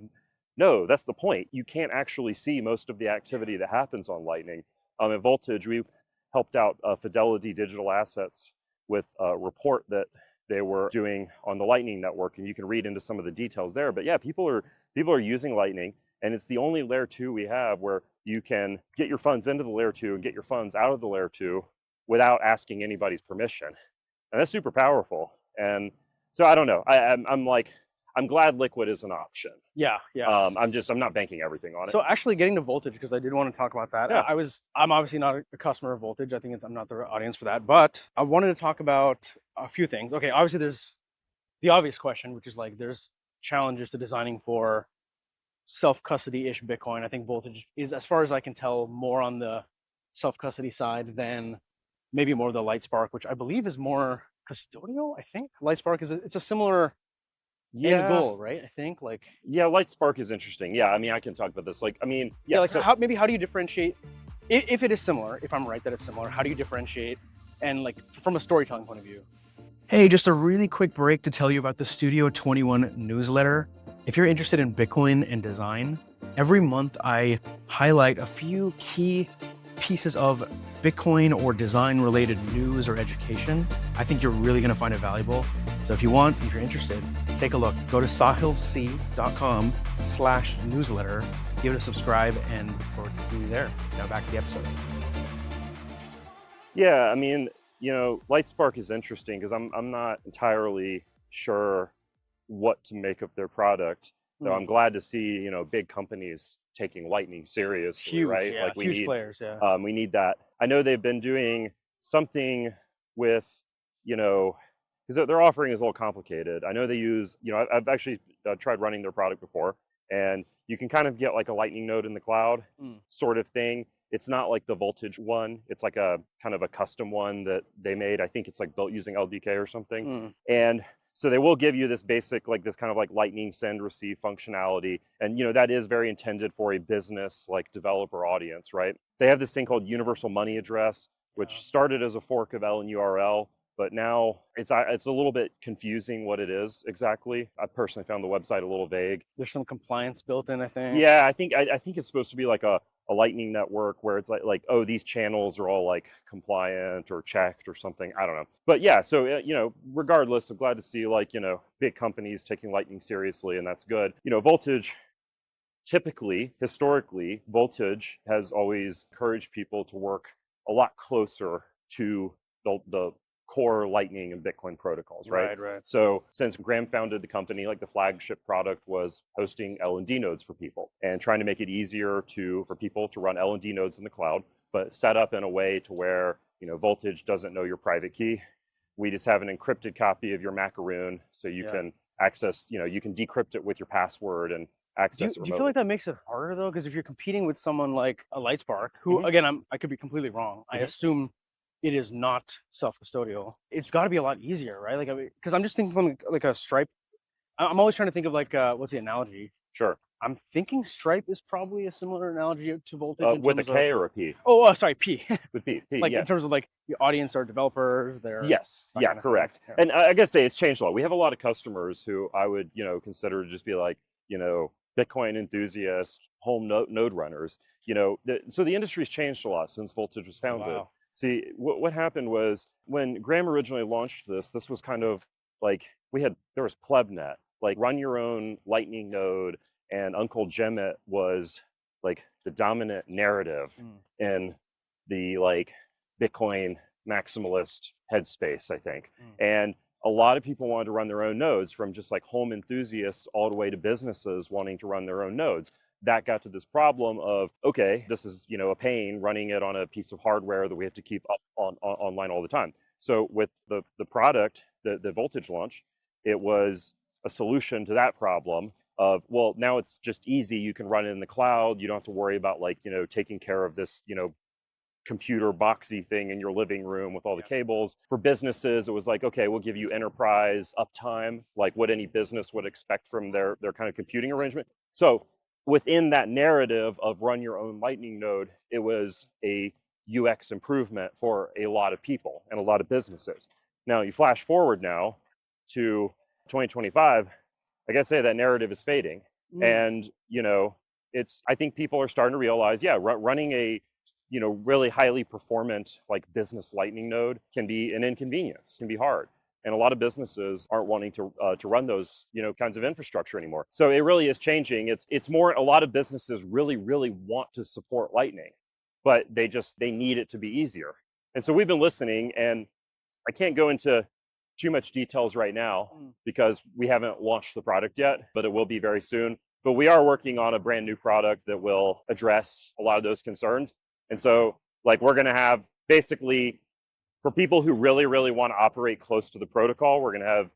no, that's the point. You can't actually see most of the activity that happens on Lightning. At Voltage, we helped out Fidelity Digital Assets with a report that they were doing on the Lightning network, and you can read into some of the details there. But yeah, people are using Lightning, and it's the only layer 2 we have where you can get your funds into the layer 2 and get your funds out of the layer 2 without asking anybody's permission. And that's super powerful. And so I don't know. I'm glad Liquid is an option. Yeah. I'm not banking everything on it. So actually getting to Voltage, because I did want to talk about that. Yeah. I'm obviously not a customer of Voltage. I think I'm not the audience for that, but I wanted to talk about a few things. Okay, obviously there's the obvious question, which is like there's challenges to designing for self-custody-ish Bitcoin. I think Voltage is, as far as I can tell, more on the self-custody side than maybe more of the Lightspark, which I believe is more custodial. I think Lightspark it's a similar end goal, right? I think Lightspark is interesting. Yeah, I mean, I can talk about this. How do you differentiate if it is similar? If I'm right that it's similar, how do you differentiate? And like from a storytelling point of view. Hey, just a really quick break to tell you about the Studio 21 newsletter. If you're interested in Bitcoin and design, every month I highlight a few key pieces of Bitcoin or design related news or education. I think you're really going to find it valuable. So if you're interested, take a look. Go to sahilc.com/newsletter, give it a subscribe, and look forward to seeing you there. Now back to the episode. Yeah, I mean, Lightspark is interesting because I'm not entirely sure what to make of their product. So I'm glad to see, big companies taking Lightning seriously, huge, right? Yeah, like huge players, yeah. We need that. I know they've been doing something with, because their offering is a little complicated. I know they use, I've actually tried running their product before, and you can kind of get like a Lightning node in the cloud sort of thing. It's not like the Voltage one. It's like a kind of a custom one that they made. I think it's like built using LDK or something. And so they will give you this basic, like this kind of like Lightning send receive functionality. And, that is very intended for a business like developer audience, right? They have this thing called Universal Money Address, which started as a fork of LNURL, but now it's a little bit confusing what it is exactly. I personally found the website a little vague. There's some compliance built in, I think. Yeah, I think it's supposed to be like a Lightning network where it's like, oh, these channels are all like compliant or checked or something. I don't know. But yeah, so, regardless, I'm glad to see like, big companies taking Lightning seriously, and that's good. Voltage, historically, Voltage has always encouraged people to work a lot closer to the core Lightning and Bitcoin protocols, right? Right. So since Graham founded the company, like the flagship product was hosting L&D nodes for people and trying to make it easier for people to run L&D nodes in the cloud, but set up in a way to where, Voltage doesn't know your private key. We just have an encrypted copy of your macaroon, so you can access, you can decrypt it with your password and access it remotely. Do you feel like that makes it harder though? Because if you're competing with someone like a Lightspark, who again, I could be completely wrong. I assume it is not self-custodial. It's got to be a lot easier, right? Because I'm just thinking from like a Stripe. I'm always trying to think of like what's the analogy? Sure. I'm thinking Stripe is probably a similar analogy to voltage in With a terms K of, or a P? sorry, P. With P, Like yeah. in terms of like the audience or developers, Yes, that yeah, kind of thing. correct. Yeah. And I gotta say, it's changed a lot. We have a lot of customers who I would, consider to just be like, Bitcoin enthusiasts, home node runners. So the industry's changed a lot since Voltage was founded. Wow. See, what happened was when Graham originally launched this was kind of like there was PlebNet, like run your own Lightning node, and Uncle Jemmet was like the dominant narrative in the like Bitcoin maximalist headspace, I think. And a lot of people wanted to run their own nodes, from just like home enthusiasts all the way to businesses wanting to run their own nodes. That got to this problem of, okay, this is, a pain running it on a piece of hardware that we have to keep up online all the time. So with the product, the Voltage launch, it was a solution to that problem of, well, now it's just easy. You can run it in the cloud. You don't have to worry about taking care of this, computer boxy thing in your living room with all the cables. For businesses, it was like, okay, we'll give you enterprise uptime, like what any business would expect from their kind of computing arrangement. So within that narrative of run your own Lightning node, it was a UX improvement for a lot of people and a lot of businesses. Now you flash forward now to 2025, I gotta say that narrative is fading. And, I think people are starting to realize, running a really highly performant like business Lightning node can be an inconvenience, can be hard. And a lot of businesses aren't wanting to run those kinds of infrastructure anymore. So it really is changing. It's more, a lot of businesses really want to support Lightning, but they need it to be easier. And so we've been listening, and I can't go into too much details right now because we haven't launched the product yet, but it will be very soon. But we are working on a brand new product that will address a lot of those concerns. And so, like, we're going to have basically, for people who really want to operate close to the protocol, we're going to have,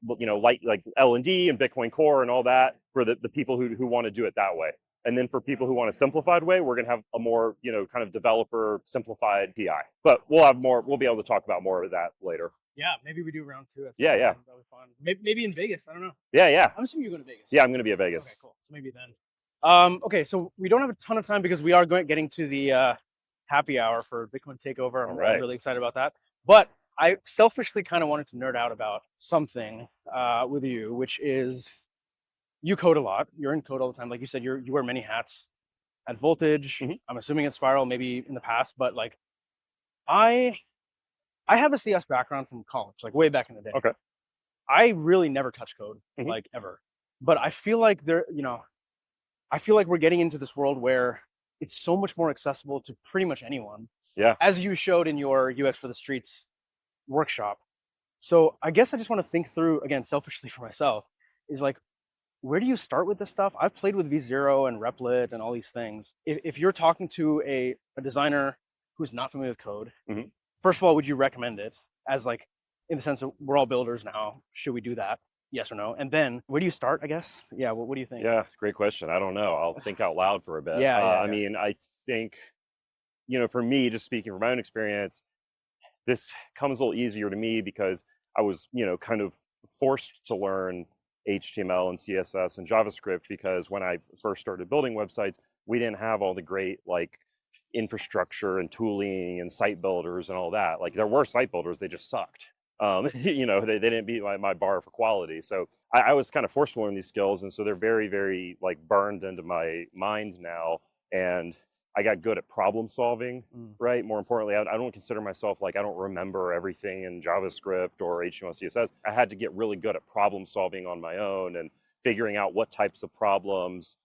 like L&D and Bitcoin Core and all that for the people who want to do it that way. And then for people who want a simplified way, we're going to have a more, kind of developer simplified PI. But we'll be able to talk about more of that later. Yeah, maybe we do round 2. Yeah. That'll be fun. Maybe in Vegas. I don't know. Yeah. I'm assuming you're going to Vegas. Yeah, I'm going to be at Vegas. Okay, cool. So maybe then. Okay, so we don't have a ton of time because we are getting to the happy hour for Bitcoin Takeover. I'm really excited about that. But I selfishly kind of wanted to nerd out about something with you, which is you code a lot. You're in code all the time. Like you said, you wear many hats at Voltage. I'm assuming at Spiral, maybe in the past, but like I have a CS background from college, like way back in the day. Okay. I really never touch code, like ever. But I feel like we're getting into this world where it's so much more accessible to pretty much anyone. Yeah. As you showed in your UX for the Streets workshop. So I guess I just want to think through, again, selfishly for myself, is like, where do you start with this stuff? I've played with V0 and Replit and all these things. If you're talking to a designer who's not familiar with code, first of all, would you recommend it as like, in the sense of we're all builders now, should we do that? Yes or no? And then where do you start, I guess? Yeah, what do you think? Yeah, great question. I don't know. I'll think out loud for a bit. I mean, I think, for me, just speaking from my own experience, this comes a little easier to me because I was, kind of forced to learn HTML and CSS and JavaScript because when I first started building websites, we didn't have all the great like infrastructure and tooling and site builders and all that. Like there were site builders, they just sucked. They didn't beat my bar for quality. So I was kind of forced to learn these skills. And so they're very, very like burned into my mind now. And I got good at problem solving, right? More importantly, I don't consider myself like I don't remember everything in JavaScript or HTML, CSS. I had to get really good at problem solving on my own and figuring out what types of problems,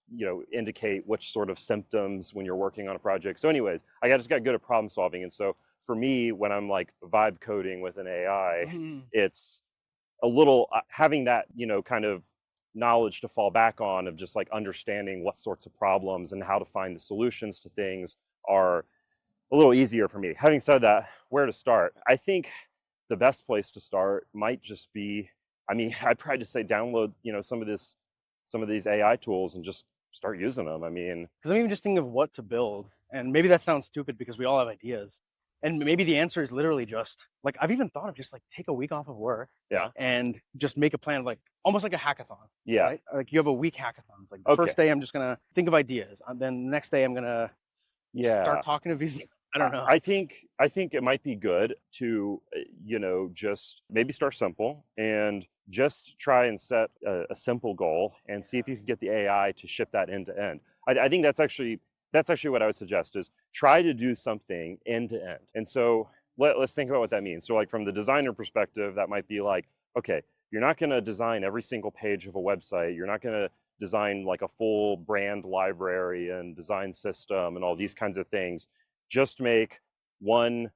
indicate which sort of symptoms when you're working on a project. So anyways, I just got good at problem solving. And so for me, when I'm like vibe coding with an AI, it's a little having that, kind of knowledge to fall back on of just like understanding what sorts of problems and how to find the solutions to things are a little easier for me. Having said that, where to start? I think the best place to start might just be, I'd probably just say download, some of these AI tools and just start using them. Because I'm even just thinking of what to build. And maybe that sounds stupid because we all have ideas. And maybe the answer is literally just like, I've even thought of just like take a week off of work and just make a plan of like, almost like a hackathon. Yeah. Right? Like you have a week hackathon. It's like the first day I'm just gonna think of ideas, and then the next day I'm gonna start talking to VC. I don't know. I think it might be good to just maybe start simple and just try and set a simple goal and see if you can get the AI to ship that end to end. I think that's actually what I would suggest is try to do something end to end. And so let's think about what that means. So like from the designer perspective, that might be like, okay, you're not going to design every single page of a website. You're not going to design like a full brand library and design system and all these kinds of things. Just make one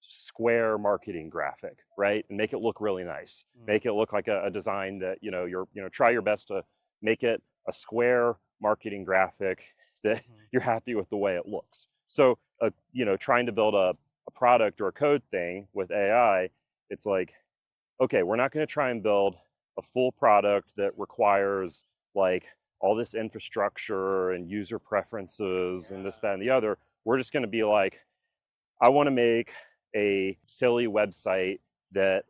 square marketing graphic, right? And make it look really nice. Make it look like a design that, you're try your best to make it a square marketing graphic that you're happy with the way it looks. So, trying to build a product or a code thing with AI, it's like, okay, we're not going to try and build a full product that requires like all this infrastructure and user preferences and this, that, and the other. We're just going to be like, I want to make a silly website that,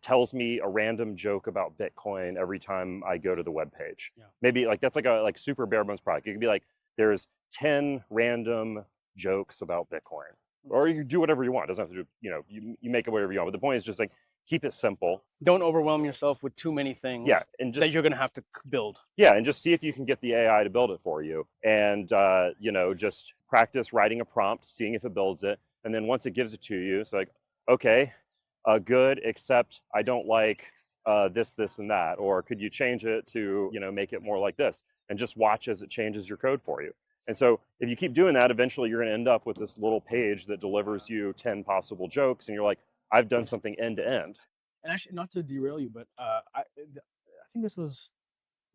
tells me a random joke about Bitcoin every time I go to the web page. Yeah. Maybe like that's like a super bare bones product. It could be like, there's 10 random jokes about Bitcoin, or you can do whatever you want. It doesn't have to do, you make it whatever you want. But the point is just like, keep it simple. Don't overwhelm yourself with too many things and just, that you're going to have to build. Yeah, and just see if you can get the AI to build it for you. And, just practice writing a prompt, seeing if it builds it. And then once it gives it to you, it's like, okay, good, except I don't like this, and that. Or could you change it to, make it more like this? And just watch as it changes your code for you. And so if you keep doing that, eventually you're going to end up with this little page that delivers you 10 possible jokes. And you're like, I've done something end to end. And actually, not to derail you, but I think this was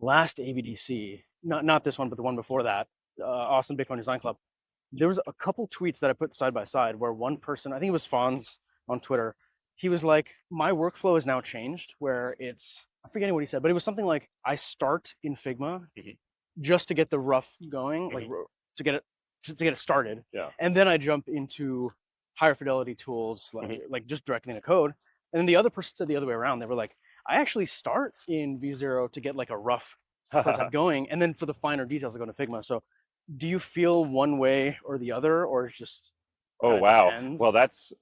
last ABDC, not this one, but the one before that, Austin Bitcoin Design Club. There was a couple tweets that I put side by side where one person, I think it was Fonz on Twitter, he was like, my workflow is now changed where it's, I'm forgetting what he said, but it was something like, I start in Figma just to get the rough going, like to get it started. Yeah. And then I jump into higher fidelity tools, like just directly into code. And then the other person said the other way around. They were like, I actually start in V0 to get like a rough prototype going. And then for the finer details, I go to Figma. So do you feel one way or the other, or it's just... Oh, wow. Depends? Well, that's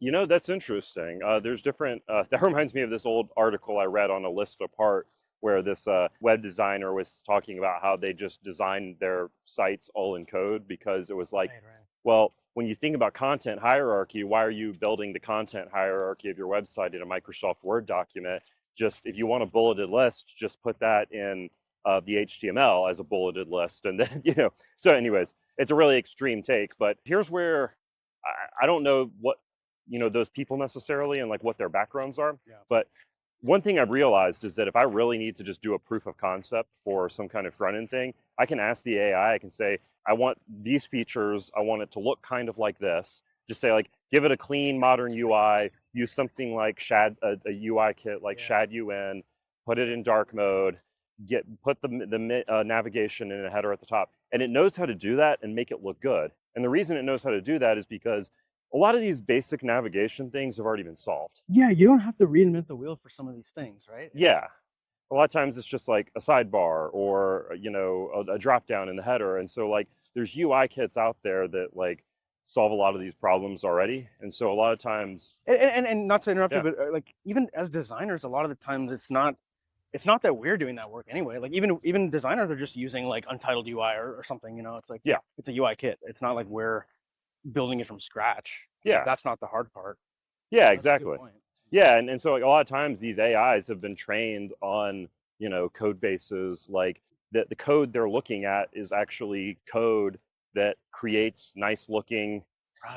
interesting. There's different, that reminds me of this old article I read on A List Apart, where this web designer was talking about how they just designed their sites all in code because it was like, well, when you think about content hierarchy, why are you building the content hierarchy of your website in a Microsoft Word document? Just if you want a bulleted list, just put that in the HTML as a bulleted list. And then, so anyways, it's a really extreme take, but here's where I don't know what, those people necessarily and like what their backgrounds are. Yeah. But one thing I've realized is that if I really need to just do a proof of concept for some kind of front end thing, I can ask the AI, I can say, I want these features, I want it to look kind of like this. Just say like, give it a clean modern UI, use something like a UI kit like ShadUN, put it in dark mode, put the navigation in a header at the top. And it knows how to do that and make it look good. And the reason it knows how to do that is because a lot of these basic navigation things have already been solved. Yeah, you don't have to reinvent the wheel for some of these things, right? Yeah. A lot of times it's just like a sidebar or, a drop down in the header. And so like there's UI kits out there that like solve a lot of these problems already. And so a lot of times... And not to interrupt you, but like even as designers, a lot of the times it's not that we're doing that work anyway. Like even designers are just using like Untitled UI or something, it's like, it's a UI kit. It's not like we're building it from scratch. Yeah. That's not the hard part. Yeah, that's exactly. Yeah. And so like a lot of times these AIs have been trained on, code bases, like the code they're looking at is actually code that creates nice looking,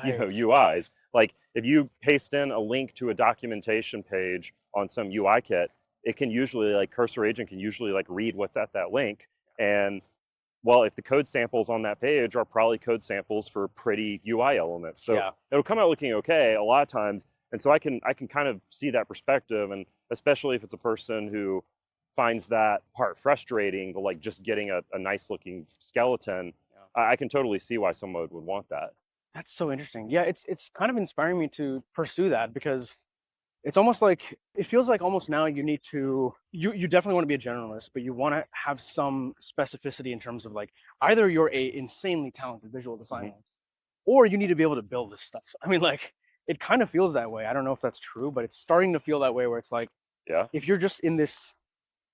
UIs. Like if you paste in a link to a documentation page on some UI kit, it can usually like Cursor Agent can usually like read what's at that link. And well, if the code samples on that page are probably code samples for pretty UI elements. So it'll come out looking okay a lot of times. And so I can kind of see that perspective. And especially if it's a person who finds that part frustrating, the like just getting a nice looking skeleton, I can totally see why someone would want that. That's so interesting. Yeah, it's kind of inspiring me to pursue that because It's almost like, it feels like almost now you need to, you definitely want to be a generalist, but you want to have some specificity in terms of like, either you're a insanely talented visual designer, or you need to be able to build this stuff. I mean, like, it kind of feels that way. I don't know if that's true, but it's starting to feel that way where it's like, Yeah. if you're just in this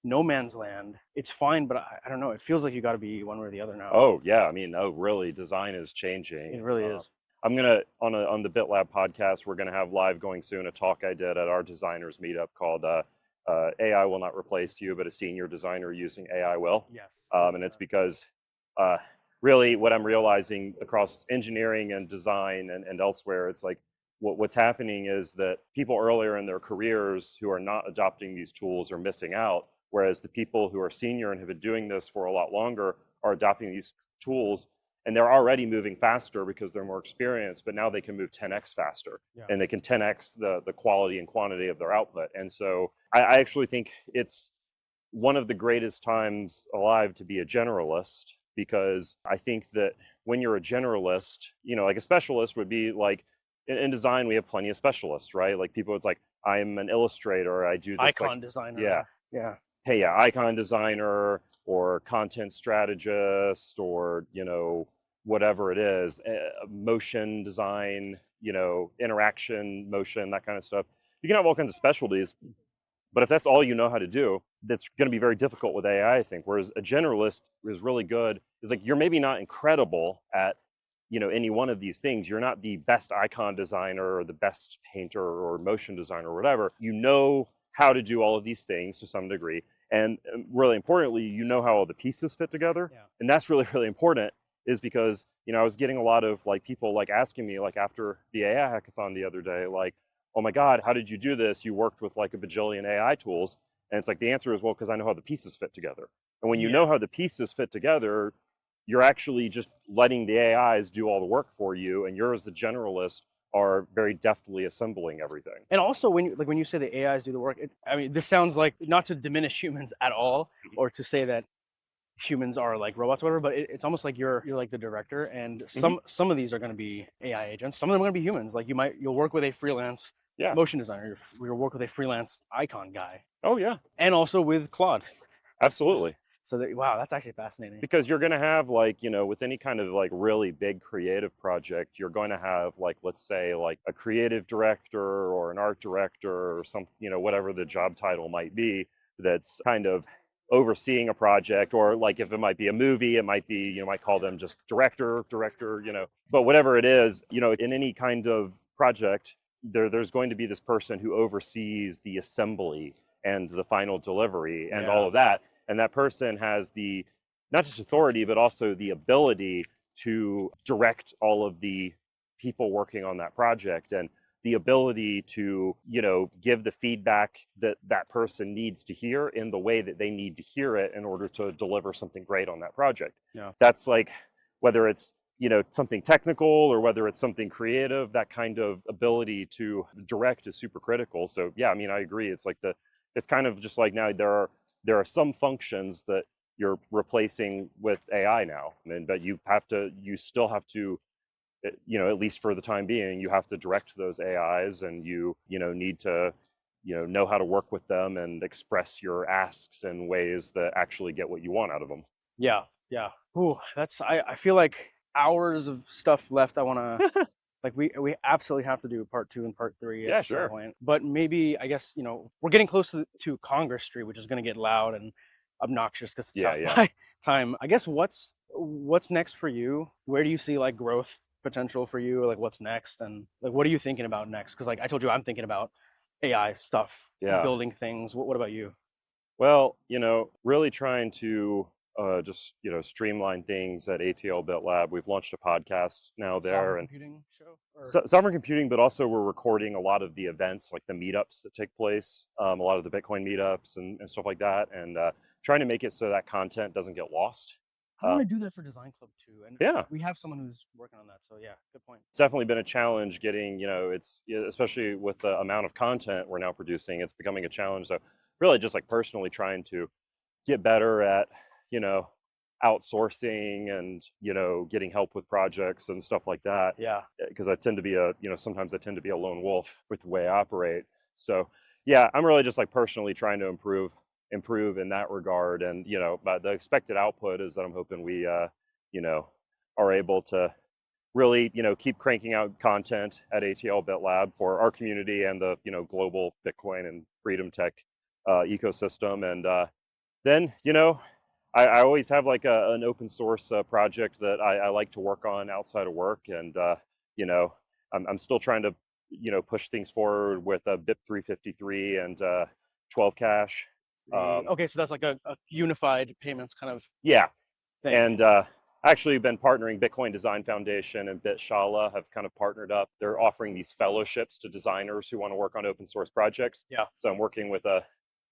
no man's land, it's fine, but I don't know. It feels like you got to be one way or the other now. Oh yeah, I mean, really, design is changing. It really is. I'm gonna on the BitLab podcast, we're gonna have live going soon a talk I did at our designers meetup called AI will not replace you, but a senior designer using AI will. Yes. And it's because really what I'm realizing across engineering and design and elsewhere, it's like what's happening is that people earlier in their careers who are not adopting these tools are missing out, whereas the people who are senior and have been doing this for a lot longer are adopting these tools, and they're already moving faster because they're more experienced, but now they can move 10x faster. Yeah. And they can 10x the quality and quantity of their output. And so I actually think it's one of the greatest times alive to be a generalist, because I think that when you're a generalist, like a specialist would be like, in design, we have plenty of specialists, right? Like people, it's like, I'm an illustrator, I do this Icon designer. Yeah. Yeah. Hey, yeah, icon designer or content strategist or, whatever it is, motion design, interaction, motion, that kind of stuff. You can have all kinds of specialties, but if that's all you know how to do, that's going to be very difficult with AI, I think. Whereas a generalist is really good. Is like, you're maybe not incredible at, any one of these things. You're not the best icon designer or the best painter or motion designer or whatever. You know how to do all of these things to some degree. And really importantly, you know how all the pieces fit together. Yeah. And that's really, really important, is because, I was getting a lot of like people like asking me like after the AI hackathon the other day, like, oh my God, how did you do this? You worked with like a bajillion AI tools. And it's like, the answer is, well, because I know how the pieces fit together. And when you know how the pieces fit together, you're actually just letting the AIs do all the work for you. And you're, as the generalist, are very deftly assembling everything. And also, when you say the AIs do the work, this sounds like, not to diminish humans at all, or to say that humans are like robots or whatever, but it's almost like you're like the director, and some of these are going to be AI agents. Some of them are going to be humans. Like you'll work with a freelance motion designer. You'll work with a freelance icon guy. Oh yeah. And also with Claude. Absolutely. So wow, that's actually fascinating. Because you're going to have like, with any kind of like really big creative project, you're going to have like, let's say like a creative director or an art director or some, whatever the job title might be, that's kind of overseeing a project. Or like if it might be a movie, it might be, you might call them just director, but whatever it is, in any kind of project, there's going to be this person who oversees the assembly and the final delivery and all of that. And that person has the, not just authority, but also the ability to direct all of the people working on that project, and the ability to, give the feedback that that person needs to hear in the way that they need to hear it in order to deliver something great on that project. Yeah. That's like, whether it's, something technical or whether it's something creative, that kind of ability to direct is super critical. So yeah, I agree. It's like it's kind of just like now there are some functions that you're replacing with AI now, but you still have to, at least for the time being, you have to direct those AIs, and you need to, know how to work with them and express your asks in ways that actually get what you want out of them. Yeah. Ooh, I feel like hours of stuff left. I want to, like, we absolutely have to do part 2 and part 3. Yeah, sure. Point. But maybe, I guess, we're getting close to Congress Street, which is going to get loud and obnoxious because it's South by time. I guess what's next for you? Where do you see like growth potential for you? Like what's next? And like, what are you thinking about next? Because like I told you, I'm thinking about AI stuff, building things. What about you? Well, really trying to just streamline things at ATL BitLab. We've launched a podcast now there, Sovereign computing show. Sovereign computing, but also we're recording a lot of the events, like the meetups that take place, a lot of the Bitcoin meetups and stuff like that, and trying to make it so that content doesn't get lost. I want to do that for Design Club too, and we have someone who's working on that. So yeah, good point. It's definitely been a challenge getting, it's especially with the amount of content we're now producing, it's becoming a challenge. So really, just like personally trying to get better at outsourcing and getting help with projects and stuff like that. Yeah, because I tend to be sometimes I tend to be a lone wolf with the way I operate. So yeah, I'm really just like personally trying to improve in that regard. And, but the expected output is that I'm hoping we, are able to really, keep cranking out content at ATL BitLab for our community and the, global Bitcoin and freedom tech ecosystem. And then, I always have like an open source project that I like to work on outside of work. And, I'm still trying to, push things forward with BIP 353 and 12 cash. Okay, so that's like a unified payments kind of thing. And actually been partnering Bitcoin Design Foundation and BitShala have kind of partnered up. They're offering these fellowships to designers who want to work on open source projects. Yeah. So I'm working with a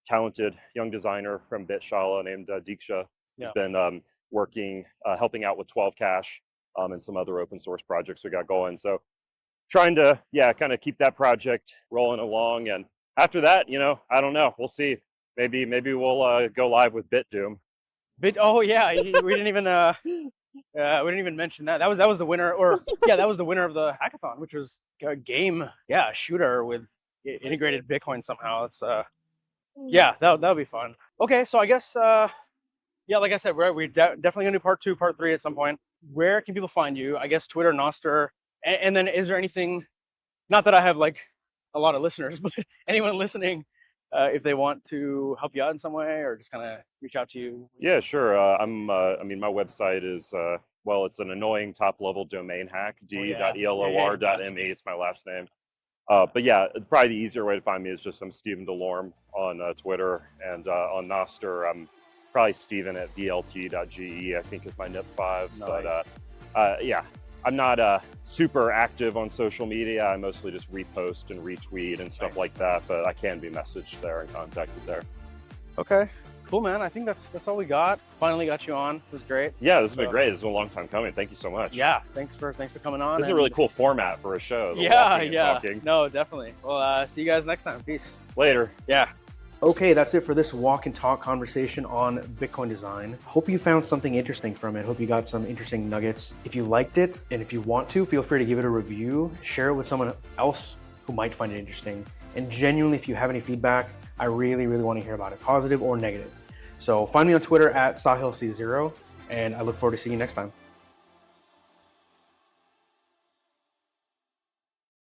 talented young designer from BitShala named Diksha, who's been working, helping out with 12 Cash and some other open source projects we got going. So trying to, kind of keep that project rolling along. And after that, I don't know, we'll see. Maybe we'll go live with BitDoom. Oh yeah, we didn't even mention that. That was the winner, that was the winner of the hackathon, which was a game, shooter with integrated Bitcoin somehow. It's that'll be fun. Okay, so I guess like I said, we're definitely gonna do part 2, part 3 at some point. Where can people find you? I guess Twitter, Nostr, and then is there anything? Not that I have like a lot of listeners, but anyone listening, if they want to help you out in some way or just kind of reach out to you? Yeah, sure. My website is, it's an annoying top-level domain hack, d.elor.me. It's my last name. But yeah, probably the easier way to find me is just I'm Stephen DeLorme on Twitter, and on Nostr, I'm probably Stephen at vlt.ge, I think is my NIP5. Nice. But I'm not super active on social media. I mostly just repost and retweet and stuff like that, but I can be messaged there and contacted there. Okay, cool, man. I think that's all we got. Finally got you on. It was great. Yeah, this has been great. This has been a long time coming. Thank you so much. Yeah, thanks for coming on. This is a really cool format for a show. Talking. No, definitely. Well, see you guys next time. Peace. Later. Yeah. Okay, that's it for this walk and talk conversation on Bitcoin design. Hope you found something interesting from it. Hope you got some interesting nuggets. If you liked it, and if you want to, feel free to give it a review, share it with someone else who might find it interesting. And genuinely, if you have any feedback, I really, really want to hear about it, positive or negative. So find me on Twitter at SahilC0, and I look forward to seeing you next time.